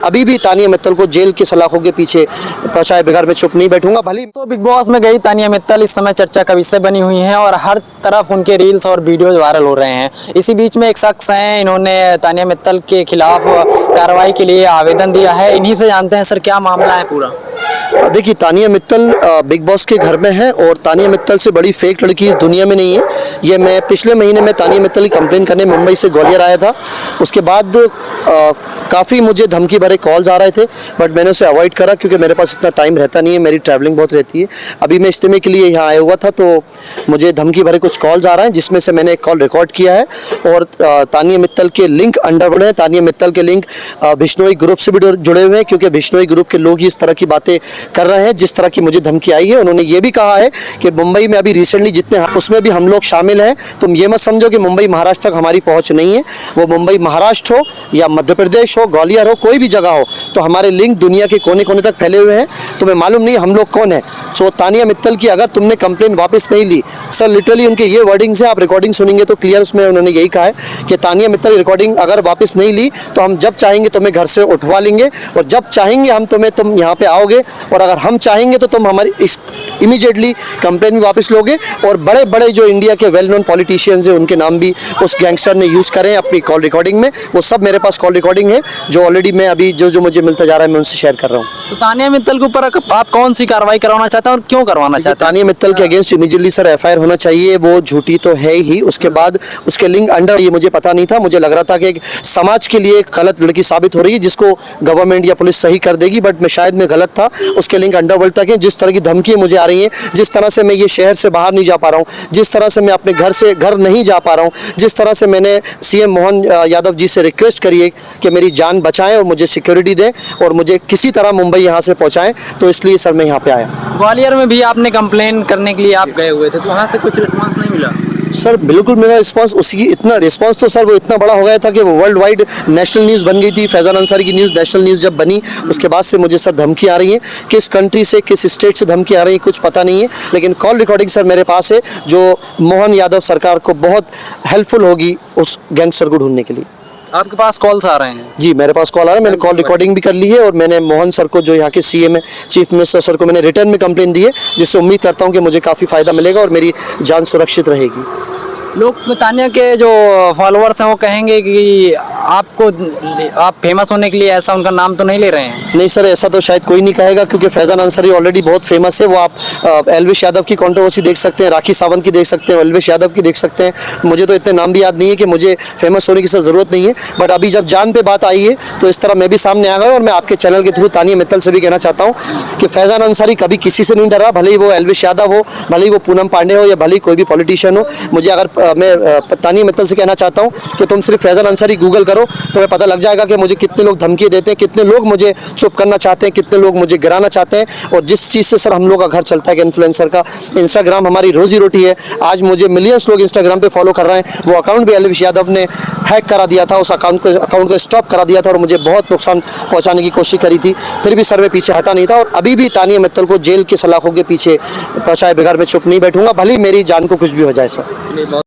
अभी भी तानिया मित्तल को जेल के सलाखों के पीछे पहुंचाए बगैर मैं चुप नहीं बैठूंगा। भली तो बिग बॉस में गई तानिया मित्तल इस समय चर्चा का विषय बनी हुई हैं और हर तरफ उनके रील्स और वीडियोज वायरल हो रहे हैं। इसी बीच में एक शख्स हैं, इन्होंने तानिया मित्तल के खिलाफ कार्रवाई के लिए आवेदन दिया है। इन्हीं से जानते हैं सर क्या मामला है पूरा। देखिए, तानिया मित्तल बिग बॉस के घर में है और तानिया मित्तल से बड़ी फेक लड़की इस दुनिया में नहीं है। ये मैं पिछले महीने में तानिया मित्तल की कंप्लेन करने मुंबई से ग्वालियर आया था। उसके बाद काफ़ी मुझे धमकी भरे कॉल्स आ रहे थे, बट मैंने उसे अवॉइड करा क्योंकि मेरे पास इतना टाइम रहता नहीं है, मेरी ट्रैवलिंग बहुत रहती है। अभी मैं इज्तिमे के लिए यहाँ आया हुआ था तो मुझे धमकी भरे कुछ कॉल्स आ रहे हैं, जिसमें से मैंने एक कॉल रिकॉर्ड किया है और तानिया मित्तल के लिंक अंडरवर्ल्ड हैं। तानिया मित्तल के लिंक बिश्नोई ग्रुप से भी जुड़े हुए हैं, क्योंकि बिश्नोई ग्रुप के लोग ही इस तरह की बातें कर रहे हैं जिस तरह की मुझे धमकी आई है। उन्होंने ये भी कहा है कि मुंबई में अभी रिसेंटली जितने उसमें भी हम लोग शामिल हैं। तुम ये मत समझो कि मुंबई महाराष्ट्र तक हमारी पहुंच नहीं है। वो मुंबई महाराष्ट्र हो या मध्य प्रदेश हो, ग्वालियर हो, कोई भी जगह हो, तो हमारे लिंक दुनिया के कोने कोने तक फैले हुए हैं। तुम्हें मालूम नहीं हम लोग कौन है। सो तानिया मित्तल की अगर तुमने कंप्लेन वापस नहीं ली, सर लिटरली उनके ये वर्डिंग्स है, आप रिकॉर्डिंग सुनेंगे तो क्लियर उसमें उन्होंने यही कहा है कि तानिया मित्तल रिकॉर्डिंग अगर वापस नहीं ली तो हम जब चाहेंगे तुम्हें घर से उठवा लेंगे और जब चाहेंगे हम तुम यहाँ पे आओगे और अगर हम चाहेंगे तो तुम हमारी इमीडिएटली कंप्लेन भी वापस लोगे। और बड़े बड़े जो इंडिया के वेल नोन पॉलिटिशियंस हैं उनके नाम भी उस गैंगस्टर ने यूज़ करें अपनी कॉल रिकॉर्डिंग में। वो सब मेरे पास कॉल रिकॉर्डिंग है जो ऑलरेडी मैं अभी जो मुझे मिलता जा रहा है मैं उनसे शेयर कर रहा हूँ। तो तानिया मित्तल के ऊपर आप कौन सी कार्रवाई करवाना चाहते हैं और क्यों करवाना चाहते हैं? तानिया मित्तल के अगेंस्ट इमीडिएटली सर एफआईआर होना चाहिए। वो झूठी तो है ही, उसके बाद उसके लिंक अंडर ये मुझे पता नहीं था। मुझे लग रहा था कि एक समाज के लिए एक गलत लड़की साबित हो रही है जिसको गवर्नमेंट या पुलिस सही कर देगी, बट मैं शायद गलत था। उसके लिंक अंडरवर्ल्ड तक है। जिस तरह की धमकी मुझे आ रही है, जिस तरह से मैं ये शहर से बाहर नहीं जा पा रहा हूँ, जिस तरह से मैं अपने घर से घर नहीं जा पा रहा हूँ, जिस तरह से मैंने सीएम मोहन यादव जी से रिक्वेस्ट करी है कि मेरी जान बचाएं और मुझे सिक्योरिटी दें और मुझे किसी तरह मुंबई यहाँ से पहुँचाएं, तो इसलिए सर मैं यहाँ पे आया। ग्वालियर में भी आपने कंप्लेन करने के लिए आप गए हुए थे, तो वहाँ से कुछ रिस्पांस नहीं मिला? सर बिल्कुल मेरा रिस्पांस उसकी इतना रिस्पांस तो सर वो इतना बड़ा हो गया था कि वो वर्ल्ड वाइड नेशनल न्यूज़ बन गई थी। फैज़ान अंसारी की न्यूज़ नेशनल न्यूज़ जब बनी उसके बाद से मुझे सर धमकी आ रही है। किस कंट्री से किस स्टेट से धमकी आ रही है कुछ पता नहीं है, लेकिन कॉल रिकॉर्डिंग सर मेरे पास है जो मोहन यादव सरकार को बहुत हेल्पफुल होगी उस गैंगस्टर को ढूंढने के लिए। आपके पास कॉल्स आ रहे हैं? जी मेरे पास कॉल आ रहा है। मैंने कॉल रिकॉर्डिंग भी कर ली है और मैंने मोहन सर को जो यहाँ के सीएम है चीफ मिनिस्टर सर को मैंने रिटर्न में कंप्लेन दी है, जिससे उम्मीद करता हूँ कि मुझे काफ़ी फ़ायदा मिलेगा और मेरी जान सुरक्षित रहेगी। लोग तानिया के जो फॉलोअर्स हैं वो कहेंगे कि आप फेमस होने के लिए ऐसा उनका नाम तो नहीं ले रहे हैं? नहीं सर, ऐसा तो शायद कोई नहीं कहेगा क्योंकि फैज़ान अंसारी ऑलरेडी बहुत फेमस है। वो आप एल्विश यादव की कंट्रोवर्सी देख सकते हैं, राखी सावंत की देख सकते हैं, एल्विश यादव की देख सकते हैं। मुझे तो इतने नाम भी याद नहीं है कि मुझे फेमस होने की सर ज़रूरत नहीं है, बट अभी जब जान पे बात आई है तो इस तरह मैं भी सामने आ गया। और मैं आपके चैनल के थ्रू तानिया मित्तल से भी कहना चाहता हूँ कि फैज़ान अंसारी कभी किसी से नहीं डरा, भले ही वो एल्विश यादव हो, भले ही वो पूनम पांडे हो या भले ही कोई भी पॉलिटिशियन हो। मुझे अगर मैं तानिया मित्तल से कहना चाहता हूँ कि तुम सिर्फ फैज़ान अंसारी गूगल करो तो तुम्हें पता लग जाएगा कि मुझे कितने लोग धमकी देते हैं, कितने लोग मुझे चुप करना चाहते हैं, कितने लोग मुझे गिराना चाहते हैं। और जिस चीज़ से सर हम लोग का घर चलता है कि इन्फ्लुएंसर का इंस्टाग्राम हमारी रोजी रोटी है। आज मुझे मिलियंस लोग इंस्टाग्राम पे फॉलो कर रहे हैं। वो अकाउंट भी एल्विश यादव ने हैक करा दिया था, उस अकाउंट को स्टॉप करा दिया था और मुझे बहुत नुकसान पहुँचाने की कोशिश करी थी, फिर भी सर मैं पीछे हटा नहीं था। और अभी भी तानिया मित्तल को जेल के सलाखों के पीछे पहुँचाए बगैर मैं चुप नहीं बैठूंगा, भले ही मेरी जान को कुछ भी हो जाए सर।